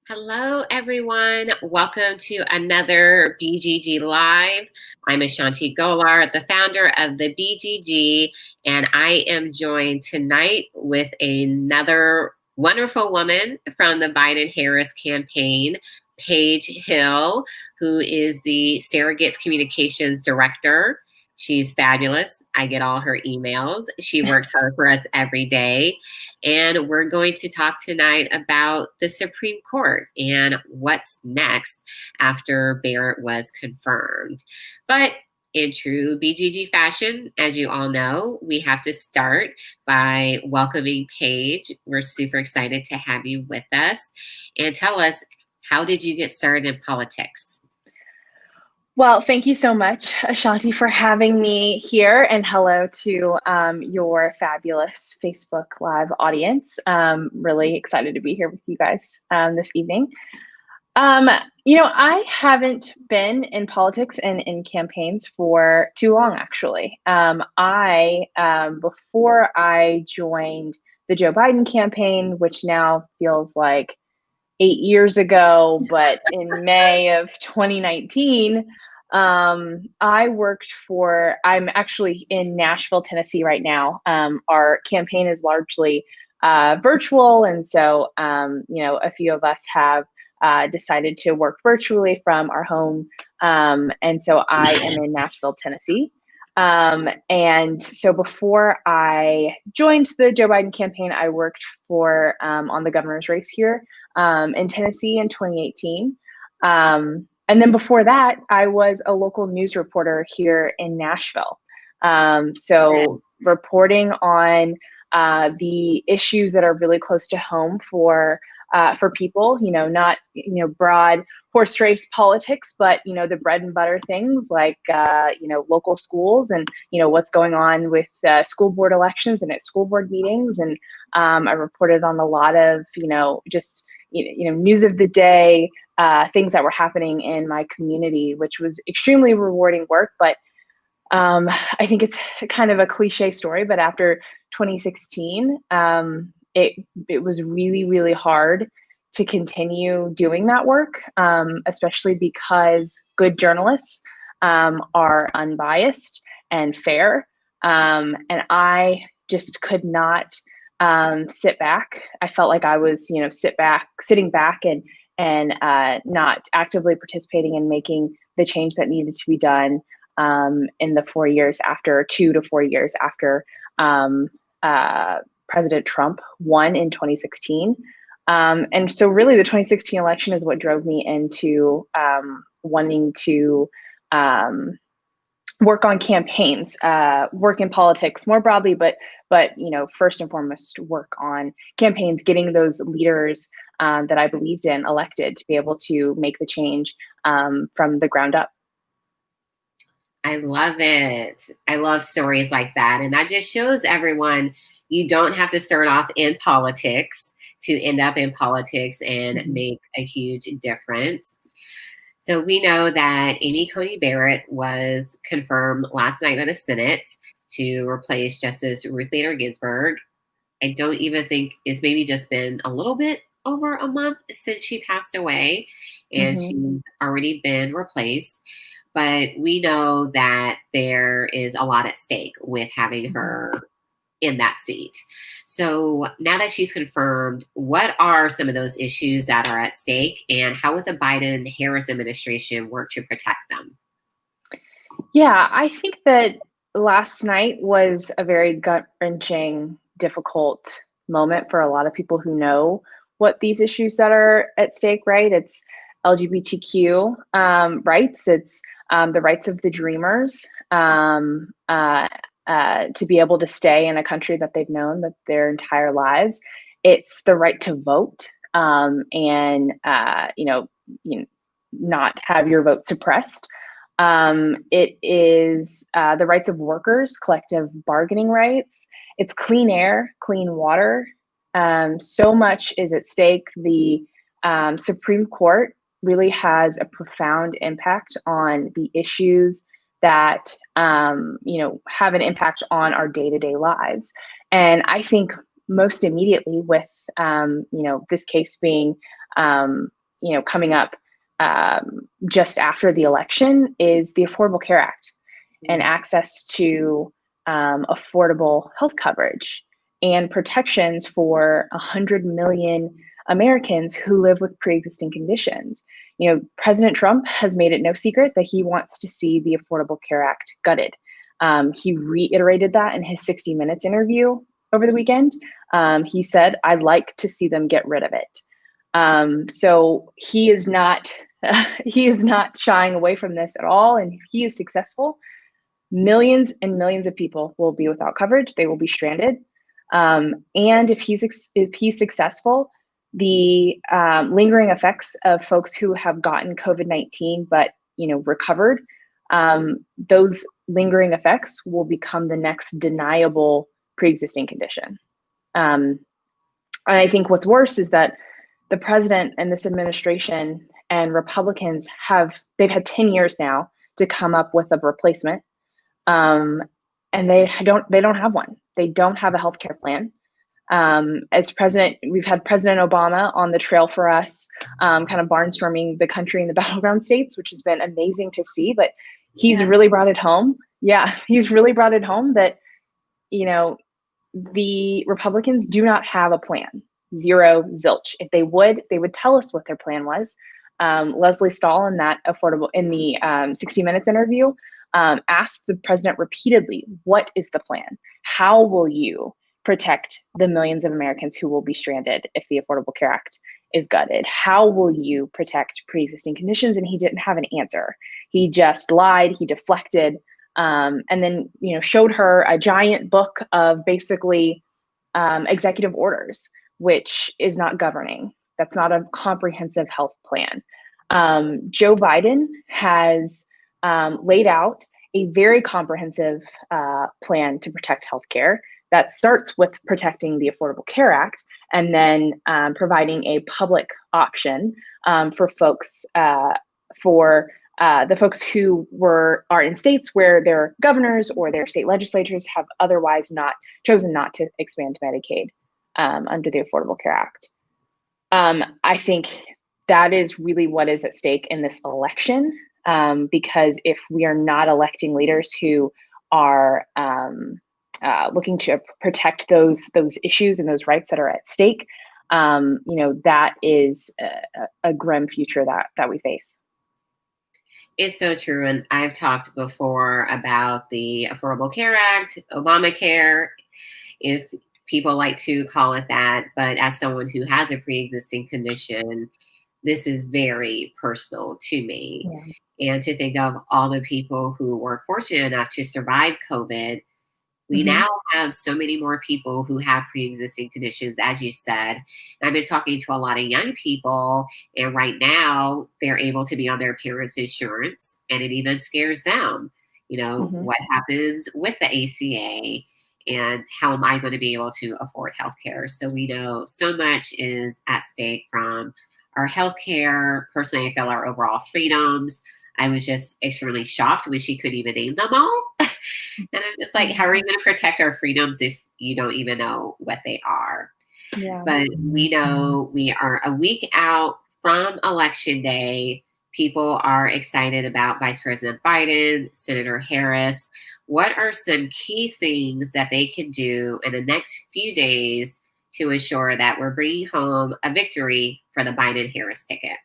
Hello, everyone. Welcome to another BGG Live. I'm Ashanti Golar, the founder of the BGG, and I am joined tonight with another wonderful woman from the Biden-Harris campaign, Paige Hill, who is the Surrogates Communications Director. She's fabulous. I get all her emails. She works hard for us every day. And we're going to talk tonight about the Supreme Court and what's next after Barrett was confirmed. But in true BGG fashion, as you all know, we have to start by welcoming Paige. We're super excited to have you with us. And tell us, how did you get started in politics? Well, thank you so much, Ashanti, for having me here, and hello to your fabulous Facebook Live audience. Really excited to be here with you guys this evening. I haven't been in politics and in campaigns for too long, actually. Before I joined the Joe Biden campaign, which now feels like 8 years ago, but in May of 2019, I'm actually in Nashville, Tennessee right now. Our campaign is largely virtual. And so, a few of us have decided to work virtually from our home. And so I am in Nashville, Tennessee. And so before I joined the Joe Biden campaign, I worked on the governor's race here in Tennessee in 2018. And then before that, I was a local news reporter here in Nashville. Reporting on the issues that are really close to home for people, not, broad horse race politics, but, the bread and butter things like, local schools and, what's going on with school board elections and at school board meetings. And I reported on a lot of, news of the day, things that were happening in my community, which was extremely rewarding work. But I think it's kind of a cliche story, but after 2016, it was really, really hard to continue doing that work, especially because good journalists are unbiased and fair. And I just could not sit back. I felt like I was, sitting back and not actively participating in making the change that needed to be done in the 2 to 4 years after President Trump won in 2016. And so really the 2016 election is what drove me into wanting to work on campaigns, work in politics more broadly, but first and foremost, work on campaigns, getting those leaders that I believed in elected to be able to make the change from the ground up. I love it. I love stories like that. And that just shows everyone you don't have to start off in politics to end up in politics and make a huge difference. So we know that Amy Coney Barrett was confirmed last night by the Senate to replace Justice Ruth Bader Ginsburg. I don't even think it's maybe just been a little bit over a month since she passed away, and she's already been replaced. But we know that there is a lot at stake with having her in that seat. So now that she's confirmed, what are some of those issues that are at stake, and how would the Biden-Harris administration work to protect them? Yeah, I think that last night was a very gut-wrenching, difficult moment for a lot of people who know what these issues that are at stake, right? It's LGBTQ rights, it's the rights of the dreamers, to be able to stay in a country that they've known that their entire lives. It's the right to vote, and not have your vote suppressed. It is the rights of workers, collective bargaining rights. It's clean air, clean water. So much is at stake. The Supreme Court really has a profound impact on the issues that have an impact on our day-to-day lives. And I think most immediately with this case being coming up just after the election is the Affordable Care Act and access to affordable health coverage and protections for 100 million Americans who live with pre-existing conditions. President Trump has made it no secret that he wants to see the Affordable Care Act gutted. He reiterated that in his 60 Minutes interview over the weekend. He said, "I'd like to see them get rid of it." So he is not shying away from this at all, and if he is successful, millions and millions of people will be without coverage. They will be stranded. And if he's successful, the lingering effects of folks who have gotten COVID-19 but recovered, those lingering effects will become the next deniable pre-existing condition. And I think what's worse is that the president and this administration and Republicans they've had 10 years now to come up with a replacement. And they don't have one. They don't have a healthcare plan. As president, we've had President Obama on the trail for us, kind of barnstorming the country in the battleground states, which has been amazing to see, but he's really brought it home. Yeah, he's really brought it home that, the Republicans do not have a plan. Zero, zilch. If they would tell us what their plan was. Leslie Stahl in the 60 Minutes interview asked the president repeatedly, what is the plan? How will you protect the millions of Americans who will be stranded if the Affordable Care Act is gutted? How will you protect pre-existing conditions? And he didn't have an answer. He just lied, he deflected, and then showed her a giant book of basically executive orders, which is not governing. That's not a comprehensive health plan. Joe Biden has laid out a very comprehensive plan to protect healthcare that starts with protecting the Affordable Care Act and then providing a public option for folks, the folks who are in states where their governors or their state legislatures have otherwise chosen not to expand Medicaid under the Affordable Care Act. I think that is really what is at stake in this election, because if we are not electing leaders who are looking to protect those issues and those rights that are at stake, that is a grim future that we face. It's so true. And I've talked before about the Affordable Care Act, Obamacare, if people like to call it that. But as someone who has a pre-existing condition, this is very personal to me. Yeah. And to think of all the people who were fortunate enough to survive COVID, we now have so many more people who have pre-existing conditions, as you said. And I've been talking to a lot of young people, and right now they're able to be on their parents' insurance, and it even scares them. What happens with the ACA, and how am I going to be able to afford healthcare? So we know so much is at stake from our healthcare. Personally, I feel our overall freedoms. I was just extremely shocked when she couldn't even name them all. And I'm just like, how are we going to protect our freedoms if you don't even know what they are? Yeah. But we know we are a week out from Election Day. People are excited about Vice President Biden, Senator Harris. What are some key things that they can do in the next few days to ensure that we're bringing home a victory for the Biden-Harris ticket?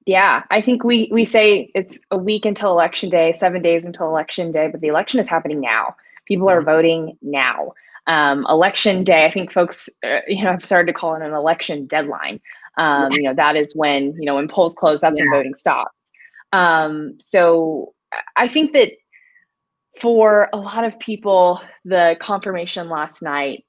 Yeah, I think we say it's a week until Election Day, 7 days until Election Day, but the election is happening now. People are voting now. Election Day, I think folks, have started to call it an election deadline. That is when, when polls close, that's when voting stops. So I think that For a lot of people, the confirmation last night,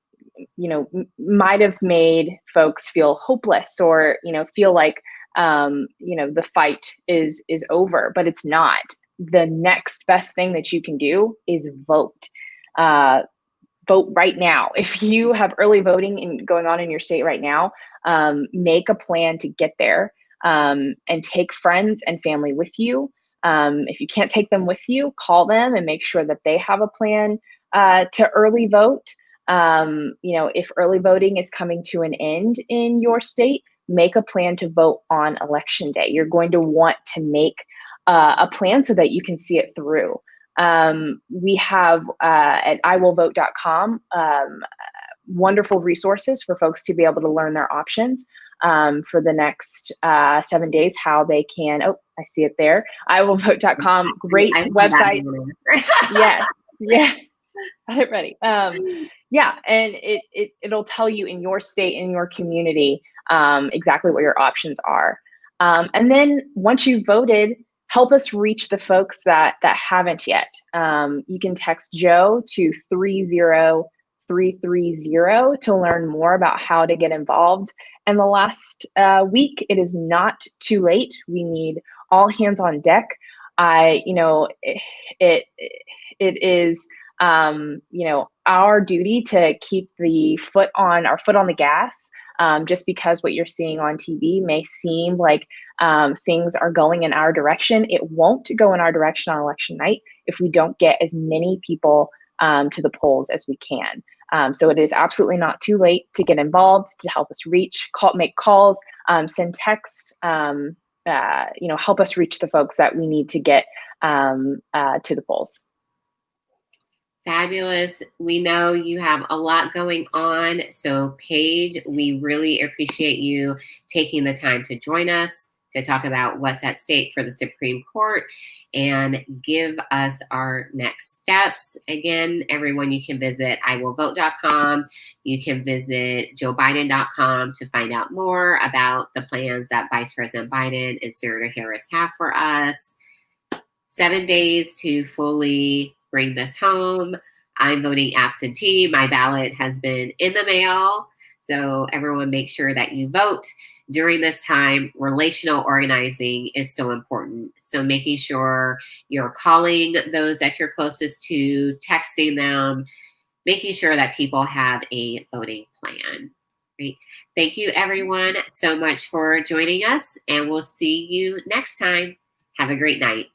might have made folks feel hopeless or, feel like, the fight is over, but it's not. The next best thing that you can do is vote. Uh, Vote right now. If you have early voting going on in your state right now, make a plan to get there, and take friends and family with you. If you can't take them with you, call them and make sure that they have a plan to early vote. If early voting is coming to an end in your state, make a plan to vote on election day. You're going to want to make a plan so that you can see it through. We have at iwillvote.com wonderful resources for folks to be able to learn their options for the next 7 days, how they can. Oh, I see it there. iwillvote.com, great website. Yes, yeah, got it ready. Yeah, and it'll tell you in your state, in your community, exactly what your options are. And then once you've voted, help us reach the folks that haven't yet. You can text Joe to 30330 to learn more about how to get involved. And the last week, it is not too late. We need all hands on deck. It is our duty to keep our foot on the gas. Just because what you're seeing on TV may seem like things are going in our direction, it won't go in our direction on election night if we don't get as many people to the polls as we can. So it is absolutely not too late to get involved, to help us make calls, send texts, help us reach the folks that we need to get to the polls. Fabulous. We know you have a lot going on. So Paige, we really appreciate you taking the time to join us to talk about what's at stake for the Supreme Court and give us our next steps. Again, everyone, you can visit iwillvote.com. You can visit joebiden.com to find out more about the plans that Vice President Biden and Senator Harris have for us. 7 days to fully bring this home. I'm voting absentee. My ballot has been in the mail. So everyone make sure that you vote. During this time, relational organizing is so important. So making sure you're calling those that you're closest to, texting them, making sure that people have a voting plan. Great. Thank you, everyone, so much for joining us, and we'll see you next time. Have a great night.